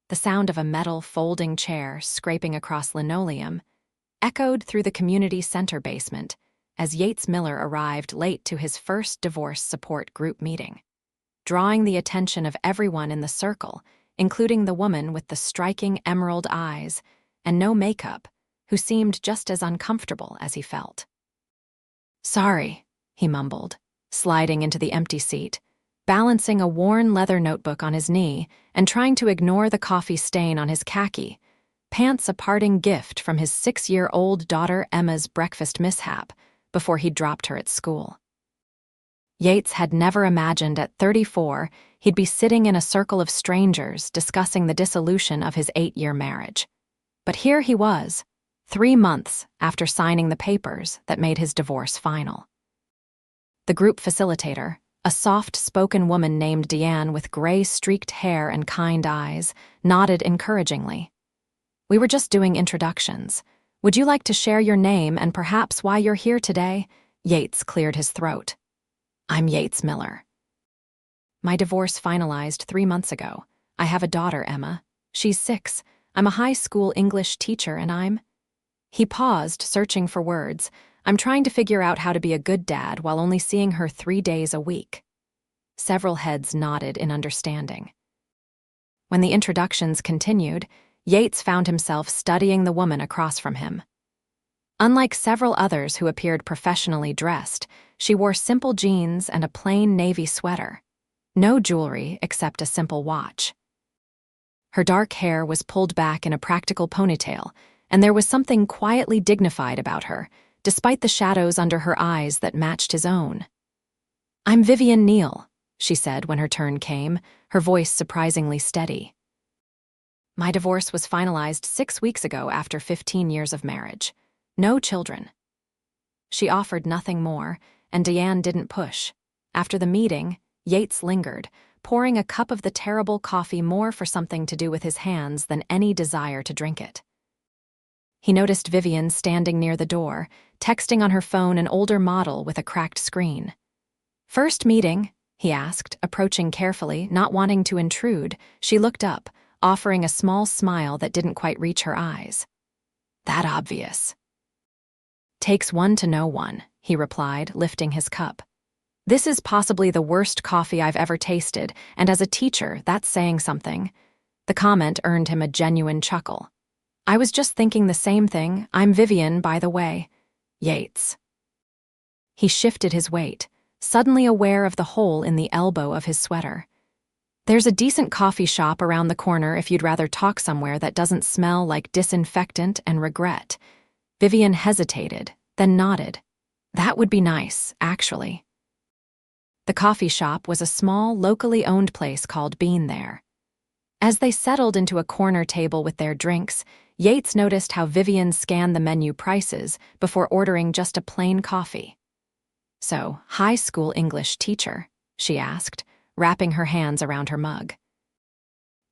The sound of a metal folding chair scraping across linoleum echoed through the community center basement as Yates Miller arrived late to his first divorce support group meeting, drawing the attention of everyone in the circle, including the woman with the striking emerald eyes and no makeup, who seemed just as uncomfortable as he felt. "Sorry," he mumbled, sliding into the empty seat, balancing a worn leather notebook on his knee and trying to ignore the coffee stain on his khaki pants, a parting gift from his 6-year-old daughter Emma's breakfast mishap before he dropped her at school. Yates had never imagined at 34 he'd be sitting in a circle of strangers discussing the dissolution of his 8-year marriage. But here he was, 3 months after signing the papers that made his divorce final. The group facilitator, a soft-spoken woman named Deanne with gray-streaked hair and kind eyes, nodded encouragingly. "We were just doing introductions. Would you like to share your name and perhaps why you're here today?" Yates cleared his throat. "I'm Yates Miller. My divorce finalized 3 months ago. I have a daughter, Emma. She's 6. I'm a high school English teacher and I'm..." He paused, searching for words. "I'm trying to figure out how to be a good dad while only seeing her 3 days a week." Several heads nodded in understanding. When the introductions continued, Yates found himself studying the woman across from him. Unlike several others who appeared professionally dressed, she wore simple jeans and a plain navy sweater. No jewelry except a simple watch. Her dark hair was pulled back in a practical ponytail, and there was something quietly dignified about her, despite the shadows under her eyes that matched his own. "I'm Vivian Neill," she said when her turn came, her voice surprisingly steady. "My divorce was finalized 6 weeks ago after 15 years of marriage. No children." She offered nothing more, and Deanne didn't push. After the meeting, Yates lingered, pouring a cup of the terrible coffee more for something to do with his hands than any desire to drink it. He noticed Vivian standing near the door, texting on her phone, an older model with a cracked screen. "First meeting?" he asked, approaching carefully, not wanting to intrude. She looked up, offering a small smile that didn't quite reach her eyes. "That obvious." "Takes one to know one," he replied, lifting his cup. "This is possibly the worst coffee I've ever tasted, and as a teacher, that's saying something." The comment earned him a genuine chuckle. "I was just thinking the same thing. I'm Vivian, by the way." "Yates." He shifted his weight, suddenly aware of the hole in the elbow of his sweater. "There's a decent coffee shop around the corner if you'd rather talk somewhere that doesn't smell like disinfectant and regret." Vivian hesitated, then nodded. "That would be nice, actually." The coffee shop was a small, locally owned place called Billionaire. As they settled into a corner table with their drinks, Yates noticed how Vivian scanned the menu prices before ordering just a plain coffee. "So, high school English teacher?" she asked, wrapping her hands around her mug.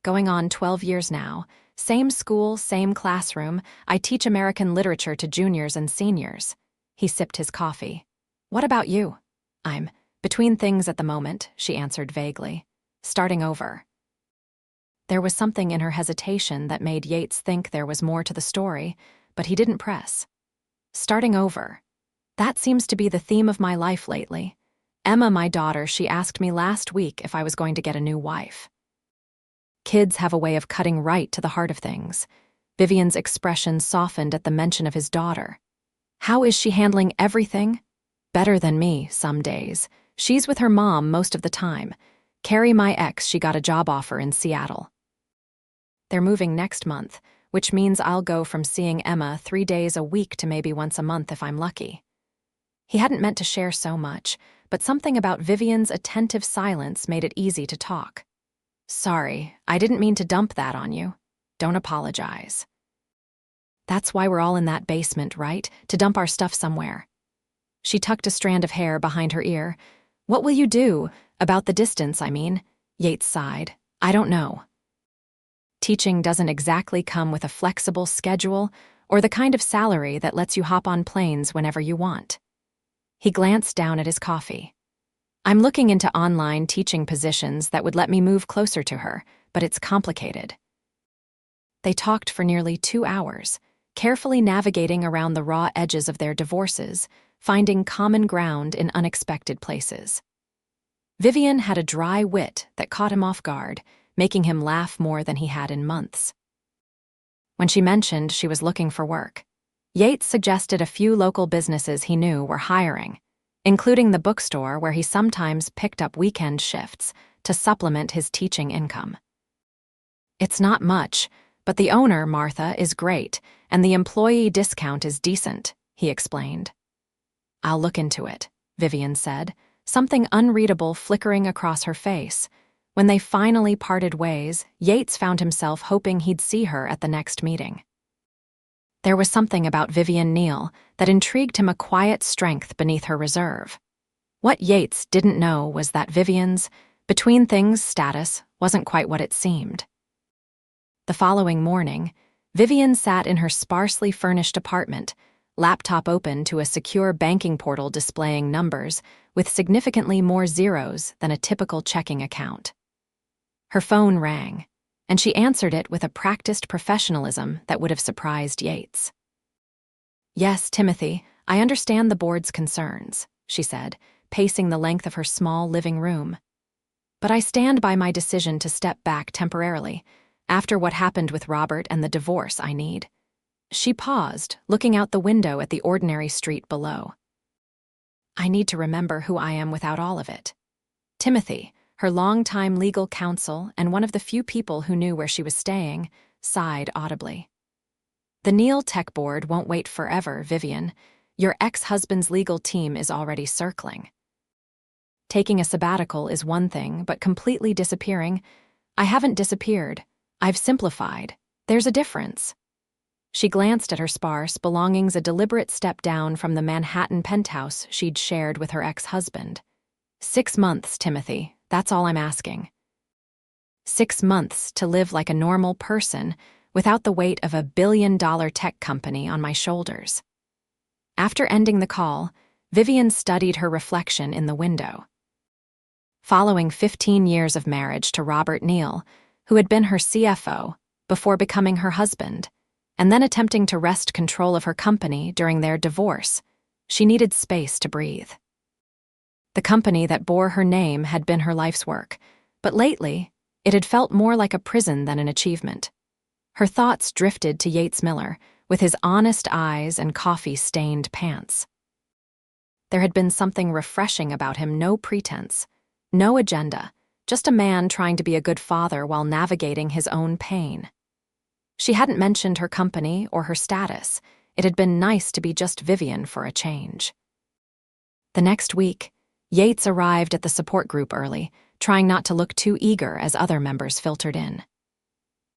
"Going on 12 years now. Same school, same classroom. I teach American literature to juniors and seniors." He sipped his coffee. "What about you?" "I'm between things at the moment," she answered vaguely. "Starting over." There was something in her hesitation that made Yates think there was more to the story, but he didn't press. "Starting over. That seems to be the theme of my life lately. Emma, my daughter, she asked me last week if I was going to get a new wife." Kids have a way of cutting right to the heart of things. Vivian's expression softened at the mention of his daughter. "How is she handling everything?" "Better than me, some days. She's with her mom most of the time. Carrie, my ex, she got a job offer in Seattle. They're moving next month, which means I'll go from seeing Emma 3 days a week to maybe once a month if I'm lucky." He hadn't meant to share so much, but something about Vivian's attentive silence made it easy to talk. "Sorry, I didn't mean to dump that on you. Don't apologize." "That's why we're all in that basement, right? To dump our stuff somewhere." She tucked a strand of hair behind her ear. "What will you do? About the distance, I mean." Yates sighed. "I don't know." Teaching doesn't exactly come with a flexible schedule or the kind of salary that lets you hop on planes whenever you want. He glanced down at his coffee. "I'm looking into online teaching positions that would let me move closer to her, but it's complicated." They talked for nearly 2 hours, carefully navigating around the raw edges of their divorces, finding common ground in unexpected places. Vivian had a dry wit that caught him off guard, making him laugh more than he had in months. When she mentioned she was looking for work, Yates suggested a few local businesses he knew were hiring, including the bookstore where he sometimes picked up weekend shifts to supplement his teaching income. "It's not much, but the owner, Martha, is great, and the employee discount is decent," he explained. "I'll look into it," Vivian said, something unreadable flickering across her face. When they finally parted ways, Yates found himself hoping he'd see her at the next meeting. There was something about Vivian Neill that intrigued him, a quiet strength beneath her reserve. What Yates didn't know was that Vivian's between-things status wasn't quite what it seemed. The following morning, Vivian sat in her sparsely furnished apartment, laptop open to a secure banking portal displaying numbers with significantly more zeros than a typical checking account. Her phone rang, and she answered it with a practiced professionalism that would have surprised Yates. "Yes, Timothy, I understand the board's concerns," she said, pacing the length of her small living room. "But I stand by my decision to step back temporarily. After what happened with Robert and the divorce I need." She paused, looking out the window at the ordinary street below. "I need to remember who I am without all of it." Timothy, her longtime legal counsel and one of the few people who knew where she was staying, sighed audibly. "The Neill Tech Board won't wait forever, Vivian. Your ex-husband's legal team is already circling. Taking a sabbatical is one thing, but completely disappearing— I haven't disappeared. I've simplified. There's a difference." She glanced at her sparse belongings, a deliberate step down from the Manhattan penthouse she'd shared with her ex-husband. 6 months, Timothy, that's all I'm asking. 6 months to live like a normal person without the weight of a billion-dollar tech company on my shoulders. After ending the call, Vivian studied her reflection in the window. Following 15 years of marriage to Robert Neill, who had been her CFO before becoming her husband, and then attempting to wrest control of her company during their divorce, she needed space to breathe. The company that bore her name had been her life's work, but lately, it had felt more like a prison than an achievement. Her thoughts drifted to Yates Miller, with his honest eyes and coffee-stained pants. There had been something refreshing about him, no pretense, no agenda, just a man trying to be a good father while navigating his own pain. She hadn't mentioned her company or her status. It had been nice to be just Vivian for a change. The next week, Yates arrived at the support group early, trying not to look too eager as other members filtered in.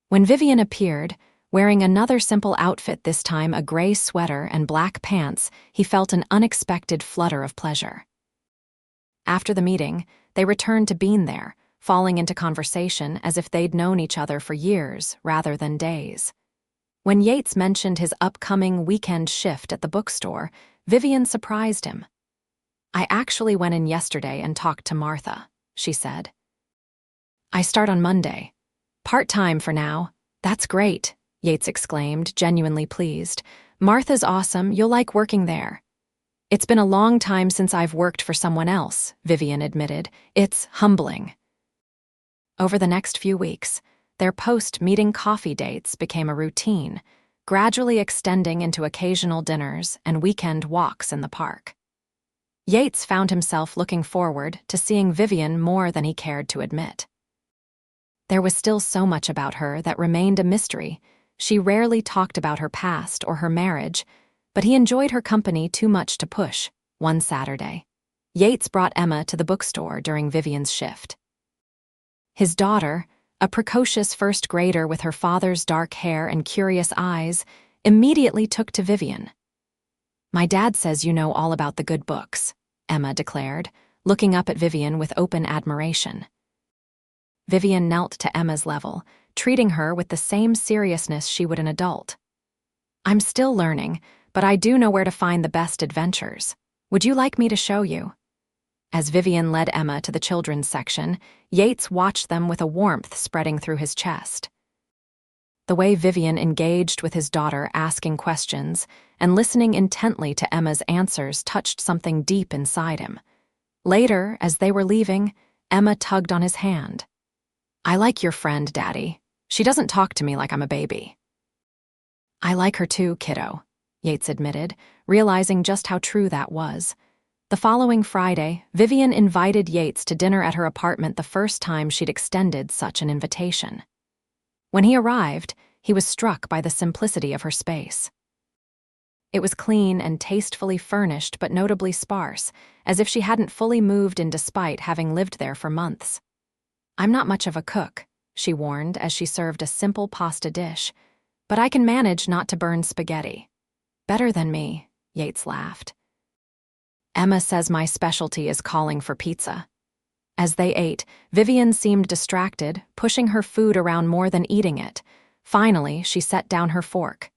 When Vivian appeared, wearing another simple outfit, this time a gray sweater and black pants, he felt an unexpected flutter of pleasure. After the meeting, they returned to being there, falling into conversation as if they'd known each other for years rather than days. When Yates mentioned his upcoming weekend shift at the bookstore, Vivian surprised him. "I actually went in yesterday and talked to Martha," she said. "I start on Monday. Part-time for now." "That's great," Yates exclaimed, genuinely pleased. "Martha's awesome. You'll like working there." "It's been a long time since I've worked for someone else," Vivian admitted. "It's humbling." Over the next few weeks, their post-meeting coffee dates became a routine, gradually extending into occasional dinners and weekend walks in the park. Yates found himself looking forward to seeing Vivian more than he cared to admit. There was still so much about her that remained a mystery. She rarely talked about her past or her marriage, but he enjoyed her company too much to push. One Saturday, Yates brought Emma to the bookstore during Vivian's shift. His daughter, a precocious first grader with her father's dark hair and curious eyes, immediately took to Vivian. "My dad says you know all about the good books," Emma declared, looking up at Vivian with open admiration. Vivian knelt to Emma's level, treating her with the same seriousness she would an adult. "I'm still learning, but I do know where to find the best adventures. Would you like me to show you?" As Vivian led Emma to the children's section, Yates watched them with a warmth spreading through his chest. The way Vivian engaged with his daughter, asking questions and listening intently to Emma's answers, touched something deep inside him. Later, as they were leaving, Emma tugged on his hand. "I like your friend, Daddy. She doesn't talk to me like I'm a baby." "I like her too, kiddo," Yates admitted, realizing just how true that was. The following Friday, Vivian invited Yates to dinner at her apartment, the first time she'd extended such an invitation. When he arrived, he was struck by the simplicity of her space. It was clean and tastefully furnished, but notably sparse, as if she hadn't fully moved in despite having lived there for months. "I'm not much of a cook," she warned as she served a simple pasta dish, "but I can manage not to burn spaghetti." "Better than me," Yates laughed. "Emma says my specialty is calling for pizza." As they ate, Vivian seemed distracted, pushing her food around more than eating it. Finally, she set down her fork.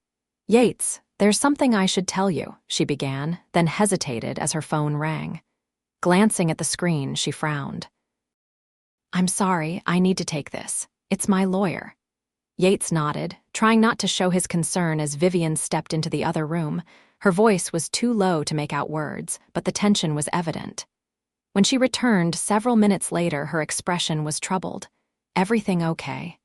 "Yates, there's something I should tell you," she began, then hesitated as her phone rang. Glancing at the screen, she frowned. "I'm sorry, I need to take this. It's my lawyer." Yates nodded, trying not to show his concern as Vivian stepped into the other room. Her voice was too low to make out words, but the tension was evident. When she returned several minutes later, her expression was troubled. "Everything okay?"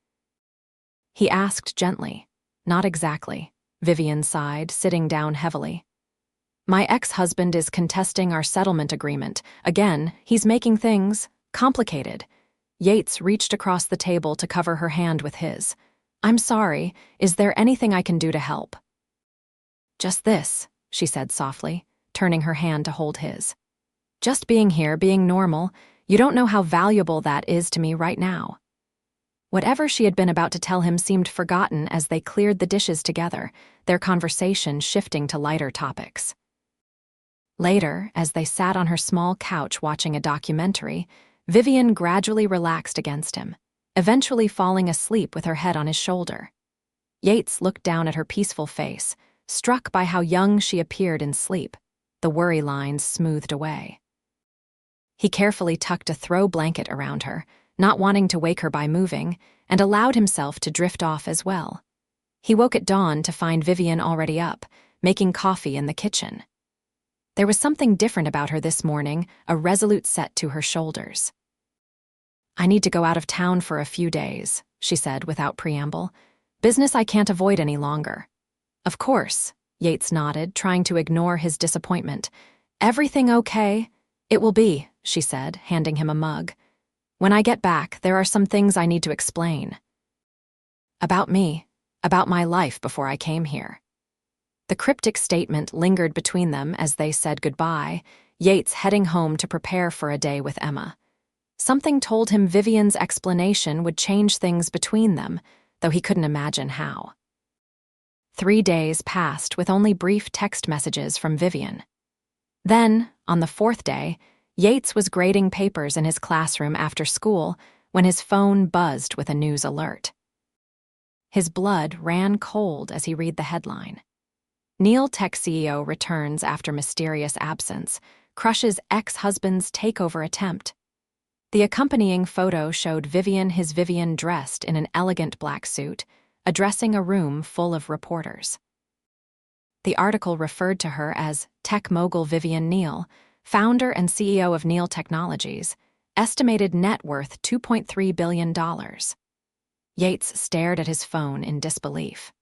He asked gently. "Not exactly," Vivian sighed, sitting down heavily. "My ex-husband is contesting our settlement agreement. Again, he's making things complicated." Yates reached across the table to cover her hand with his. "I'm sorry, is there anything I can do to help?" "Just this," she said softly, turning her hand to hold his. "Just being here, being normal. You don't know how valuable that is to me right now." Whatever she had been about to tell him seemed forgotten as they cleared the dishes together, their conversation shifting to lighter topics. Later, as they sat on her small couch watching a documentary, Vivian gradually relaxed against him, eventually falling asleep with her head on his shoulder. Yates looked down at her peaceful face, struck by how young she appeared in sleep, the worry lines smoothed away. He carefully tucked a throw blanket around her, not wanting to wake her by moving, and allowed himself to drift off as well. He woke at dawn to find Vivian already up, making coffee in the kitchen. There was something different about her this morning, a resolute set to her shoulders. "I need to go out of town for a few days," she said without preamble. "Business I can't avoid any longer." "Of course," Yates nodded, trying to ignore his disappointment. "Everything okay?" "It will be," she said, handing him a mug. "When I get back, there are some things I need to explain." "About me, about my life before I came here." The cryptic statement lingered between them as they said goodbye, Yates heading home to prepare for a day with Emma. Something told him Vivian's explanation would change things between them, though he couldn't imagine how. 3 days passed with only brief text messages from Vivian. Then, on the 4th day, Yates was grading papers in his classroom after school when his phone buzzed with a news alert. His blood ran cold as he read the headline. Neill Tech CEO returns after mysterious absence, crushes ex-husband's takeover attempt. The accompanying photo showed his Vivian dressed in an elegant black suit, addressing a room full of reporters. The article referred to her as tech mogul Vivian Neill, founder and CEO of Neill Technologies, estimated net worth $2.3 billion. Yates stared at his phone in disbelief.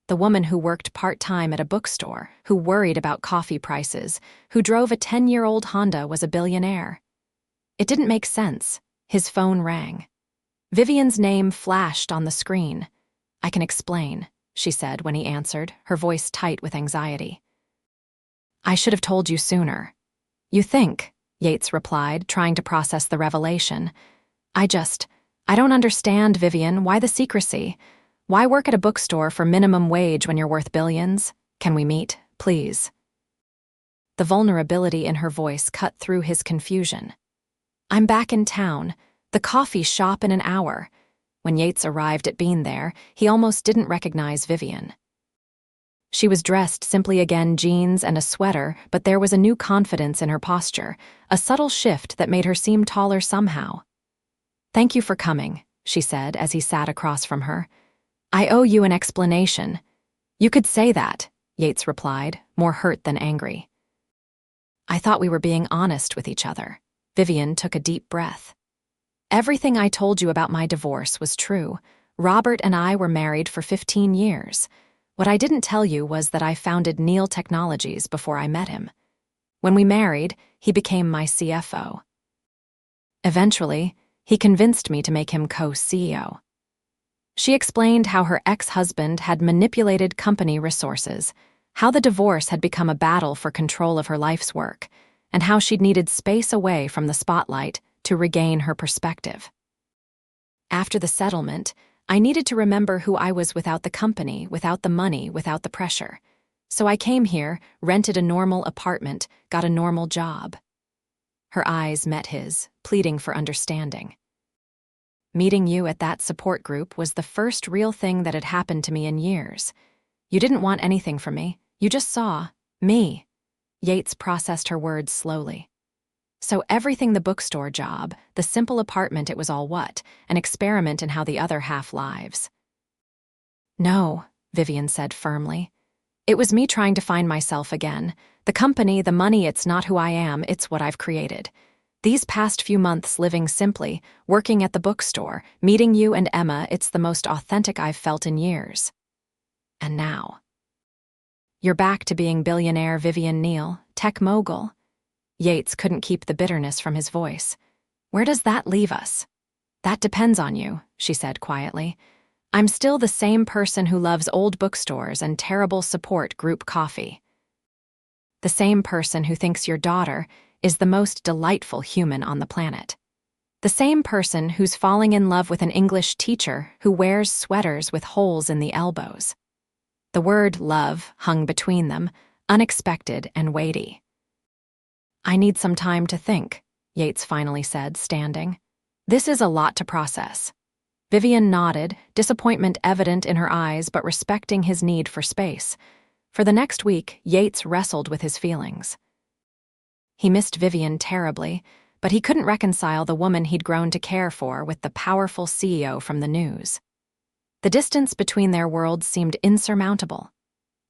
The woman who worked part-time at a bookstore, who worried about coffee prices, who drove a 10-year-old Honda was a billionaire. It didn't make sense. His phone rang. Vivian's name flashed on the screen. "I can explain," she said when he answered, her voice tight with anxiety. "I should have told you sooner." "You think?" Yates replied, trying to process the revelation. I don't understand, Vivian. Why the secrecy? Why work at a bookstore for minimum wage when you're worth billions? Can we meet, please?" The vulnerability in her voice cut through his confusion. "I'm back in town. The coffee shop in an hour." When Yates arrived at Bean there, he almost didn't recognize Vivian. She was dressed simply again jeans and a sweater, but there was a new confidence in her posture, a subtle shift that made her seem taller somehow. "Thank you for coming," she said as he sat across from her. I owe you an explanation. You could say that, Yates replied, more hurt than angry. I thought we were being honest with each other. Vivian took a deep breath. Everything I told you about my divorce was true. Robert and I were married for 15 years. What I didn't tell you was that I founded Neill Technologies before I met him. When we married, he became my CFO. Eventually, he convinced me to make him co-CEO. She explained how her ex-husband had manipulated company resources, how the divorce had become a battle for control of her life's work, and how she'd needed space away from the spotlight to regain her perspective. After the settlement, I needed to remember who I was without the company, without the money, without the pressure. So I came here, rented a normal apartment, got a normal job. Her eyes met his, pleading for understanding. Meeting you at that support group was the first real thing that had happened to me in years. You didn't want anything from me. You just saw me. Yates processed her words slowly. So everything, the bookstore job, the simple apartment, it was all what? An experiment in how the other half lives. No, Vivian said firmly. It was me trying to find myself again. The company, the money, it's not who I am, it's what I've created. These past few months living simply, working at the bookstore, meeting you and Emma, it's the most authentic I've felt in years. And now, you're back to being billionaire Vivian Neill, tech mogul. Yates couldn't keep the bitterness from his voice. Where does that leave us? That depends on you, she said quietly. I'm still the same person who loves old bookstores and terrible support group coffee. The same person who thinks your daughter is the most delightful human on the planet. The same person who's falling in love with an English teacher who wears sweaters with holes in the elbows. The word love hung between them, unexpected and weighty. I need some time to think, Yates finally said, standing. This is a lot to process. Vivian nodded, disappointment evident in her eyes but respecting his need for space. For the next week, Yates wrestled with his feelings. He missed Vivian terribly, but he couldn't reconcile the woman he'd grown to care for with the powerful CEO from the news. The distance between their worlds seemed insurmountable.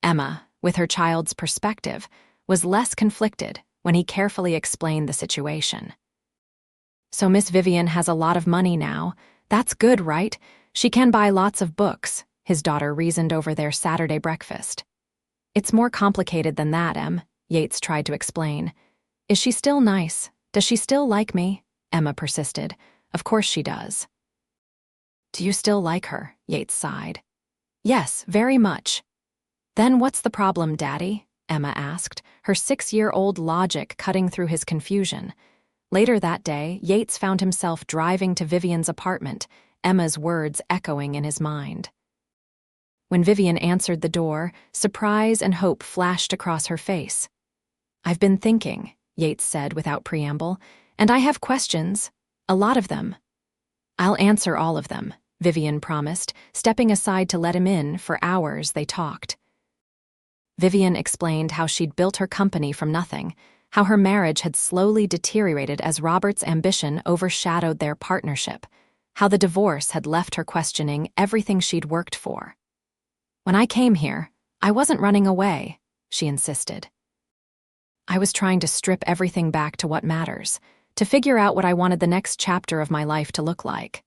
Emma, with her child's perspective, was less conflicted when he carefully explained the situation. So Miss Vivian has a lot of money now. That's good, right? She can buy lots of books, his daughter reasoned over their Saturday breakfast. It's more complicated than that, Em, Yates tried to explain. Is she still nice? Does she still like me? Emma persisted. Of course she does. Do you still like her? Yates sighed. Yes, very much. Then what's the problem, Daddy? Emma asked, her 6-year-old logic cutting through his confusion. Later that day, Yates found himself driving to Vivian's apartment, Emma's words echoing in his mind. When Vivian answered the door, surprise and hope flashed across her face. I've been thinking, Yates said without preamble, and I have questions, a lot of them. I'll answer all of them, Vivian promised, stepping aside to let him in. For hours they talked. Vivian explained how she'd built her company from nothing, how her marriage had slowly deteriorated as Robert's ambition overshadowed their partnership, how the divorce had left her questioning everything she'd worked for. When I came here, I wasn't running away, she insisted. I was trying to strip everything back to what matters, to figure out what I wanted the next chapter of my life to look like.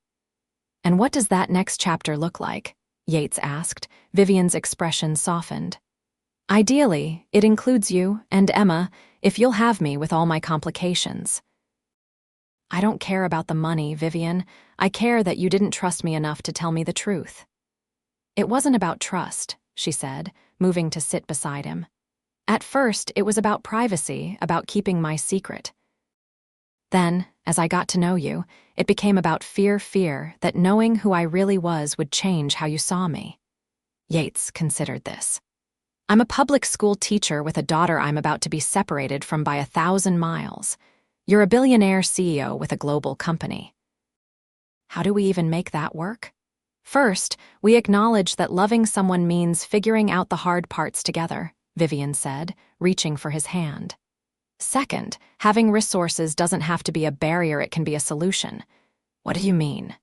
And what does that next chapter look like? Yates asked. Vivian's expression softened. Ideally, it includes you and Emma, if you'll have me with all my complications. I don't care about the money, Vivian. I care that you didn't trust me enough to tell me the truth. It wasn't about trust, she said, moving to sit beside him. At first, it was about privacy, about keeping my secret. Then, as I got to know you, it became about fear that knowing who I really was would change how you saw me. Yates considered this. I'm a public school teacher with a daughter I'm about to be separated from by 1,000 miles. You're a billionaire CEO with a global company. How do we even make that work? First, we acknowledge that loving someone means figuring out the hard parts together, Vivian said, reaching for his hand. Second, having resources doesn't have to be a barrier, it can be a solution. What do you mean?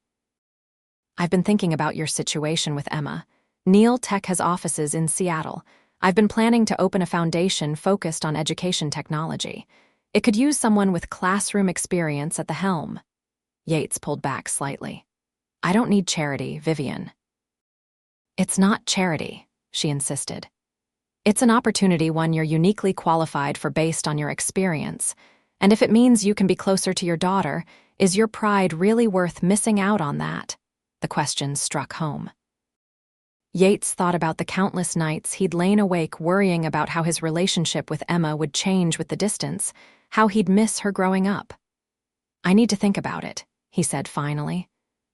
I've been thinking about your situation with Emma. Neill Tech has offices in Seattle. I've been planning to open a foundation focused on education technology. It could use someone with classroom experience at the helm. Yates pulled back slightly. I don't need charity, Vivian. It's not charity, she insisted. It's an opportunity one you're uniquely qualified for based on your experience. And if it means you can be closer to your daughter, is your pride really worth missing out on that? The question struck home. Yates thought about the countless nights he'd lain awake worrying about how his relationship with Emma would change with the distance, how he'd miss her growing up. I need to think about it, he said finally.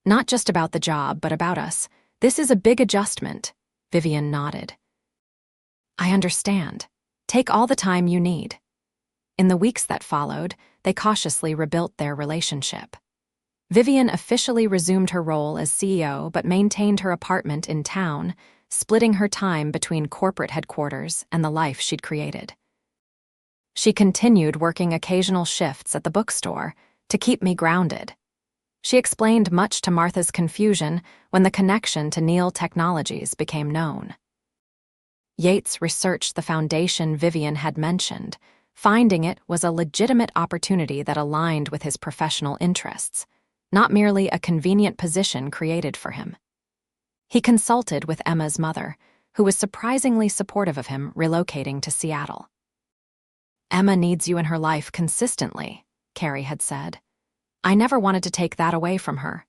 Not just about the job, but about us. This is a big adjustment. Vivian nodded. I understand. Take all the time you need. In the weeks that followed, they cautiously rebuilt their relationship. Vivian officially resumed her role as CEO but maintained her apartment in town, splitting her time between corporate headquarters and the life she'd created. She continued working occasional shifts at the bookstore to keep me grounded. She explained much to Martha's confusion when the connection to Neill Technologies became known. Yates researched the foundation Vivian had mentioned, finding it was a legitimate opportunity that aligned with his professional interests, not merely a convenient position created for him. He consulted with Emma's mother, who was surprisingly supportive of him relocating to Seattle. Emma needs you in her life consistently, Carrie had said. I never wanted to take that away from her.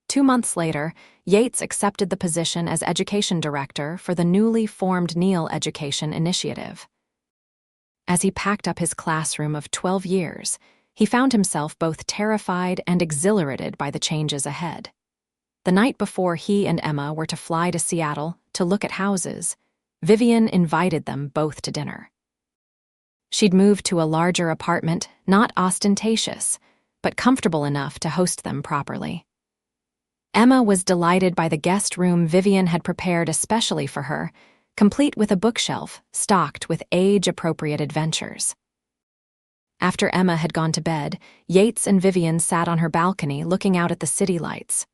2 months later, Yates accepted the position as education director for the newly formed Neill Education Initiative. As he packed up his classroom of 12 years, he found himself both terrified and exhilarated by the changes ahead. The night before he and Emma were to fly to Seattle to look at houses, Vivian invited them both to dinner. She'd moved to a larger apartment, not ostentatious, but comfortable enough to host them properly. Emma was delighted by the guest room Vivian had prepared especially for her, complete with a bookshelf stocked with age-appropriate adventures. After Emma had gone to bed, Yates and Vivian sat on her balcony looking out at the city lights.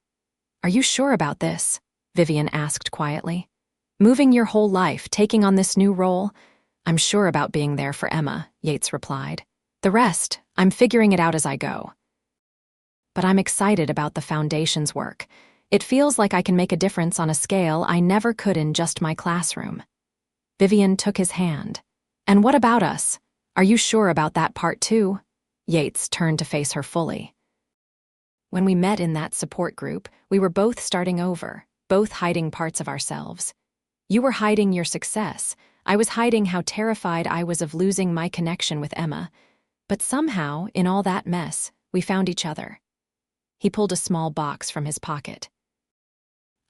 Are you sure about this? Vivian asked quietly. Moving your whole life, taking on this new role? I'm sure about being there for Emma, Yates replied. The rest, I'm figuring it out as I go. But I'm excited about the foundation's work. It feels like I can make a difference on a scale I never could in just my classroom. Vivian took his hand. And what about us? Are you sure about that part too? Yates turned to face her fully. When we met in that support group, we were both starting over, both hiding parts of ourselves. You were hiding your success. I was hiding how terrified I was of losing my connection with Emma. But somehow, in all that mess, we found each other. He pulled a small box from his pocket.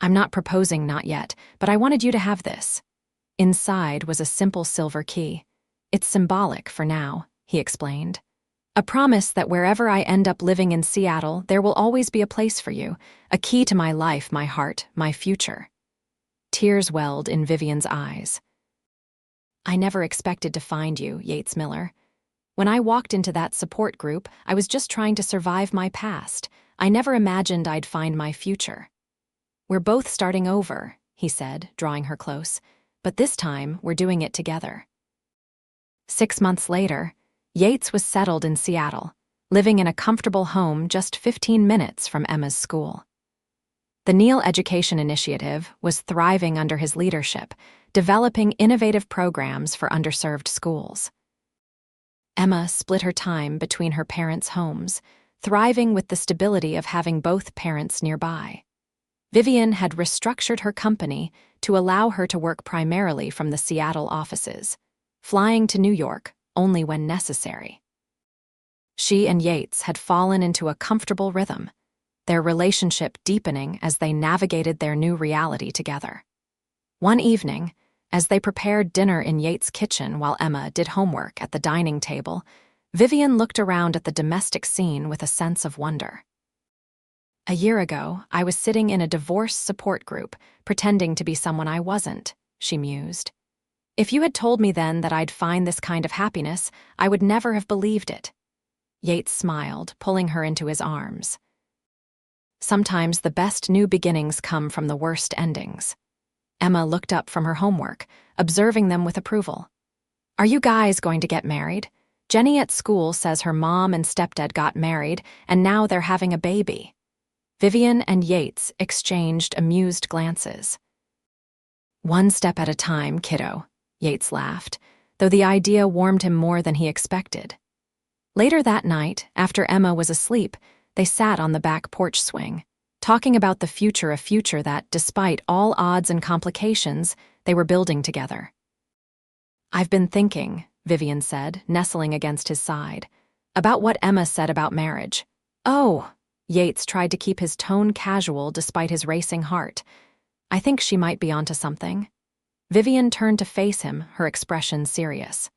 I'm not proposing not yet, but I wanted you to have this. Inside was a simple silver key. It's symbolic for now, he explained. A promise that wherever I end up living in Seattle, there will always be a place for you, a key to my life, my heart, my future. Tears welled in Vivian's eyes. I never expected to find you, Yates Miller. When I walked into that support group, I was just trying to survive my past. I never imagined I'd find my future. We're both starting over, he said, drawing her close, but this time we're doing it together. 6 months later, Yates was settled in Seattle, living in a comfortable home just 15 minutes from Emma's school. The Neill Education Initiative was thriving under his leadership, developing innovative programs for underserved schools. Emma split her time between her parents' homes, thriving with the stability of having both parents nearby. Vivian had restructured her company to allow her to work primarily from the Seattle offices, flying to New York only when necessary. She and Yates had fallen into a comfortable rhythm, their relationship deepening as they navigated their new reality together. One evening, as they prepared dinner in Yates' kitchen while Emma did homework at the dining table, Vivian looked around at the domestic scene with a sense of wonder. A year ago, I was sitting in a divorce support group, pretending to be someone I wasn't, she mused. If you had told me then that I'd find this kind of happiness, I would never have believed it. Yates smiled, pulling her into his arms. Sometimes the best new beginnings come from the worst endings. Emma looked up from her homework, observing them with approval. Are you guys going to get married? Jenny at school says her mom and stepdad got married, and now they're having a baby. Vivian and Yates exchanged amused glances. One step at a time, kiddo, Yates laughed, though the idea warmed him more than he expected. Later that night, after Emma was asleep, they sat on the back porch swing, talking about the future, a future that, despite all odds and complications, they were building together. I've been thinking, Vivian said, nestling against his side, about what Emma said about marriage. Oh, Yates tried to keep his tone casual despite his racing heart. I think she might be onto something. Vivian turned to face him, her expression serious.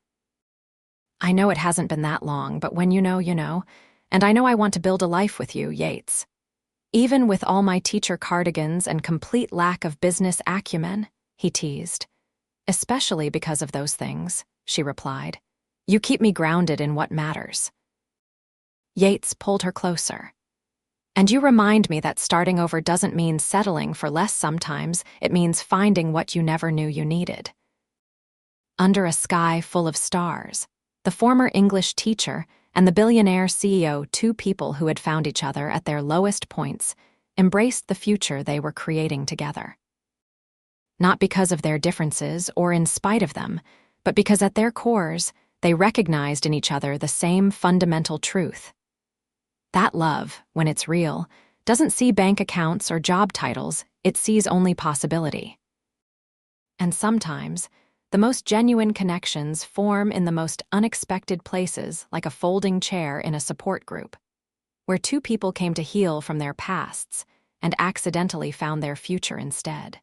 I know it hasn't been that long, but when you know, you know, and I know I want to build a life with you, Yates. Even with all my teacher cardigans and complete lack of business acumen, he teased. Especially because of those things, she replied. You keep me grounded in what matters. Yates pulled her closer. And you remind me that starting over doesn't mean settling for less sometimes, it means finding what you never knew you needed. Under a sky full of stars, the former English teacher and the billionaire CEO, two people who had found each other at their lowest points, embraced the future they were creating together. Not because of their differences or in spite of them, but because at their cores, they recognized in each other the same fundamental truth. That love, when it's real, doesn't see bank accounts or job titles, it sees only possibility. And sometimes, the most genuine connections form in the most unexpected places, like a folding chair in a support group, where two people came to heal from their pasts and accidentally found their future instead.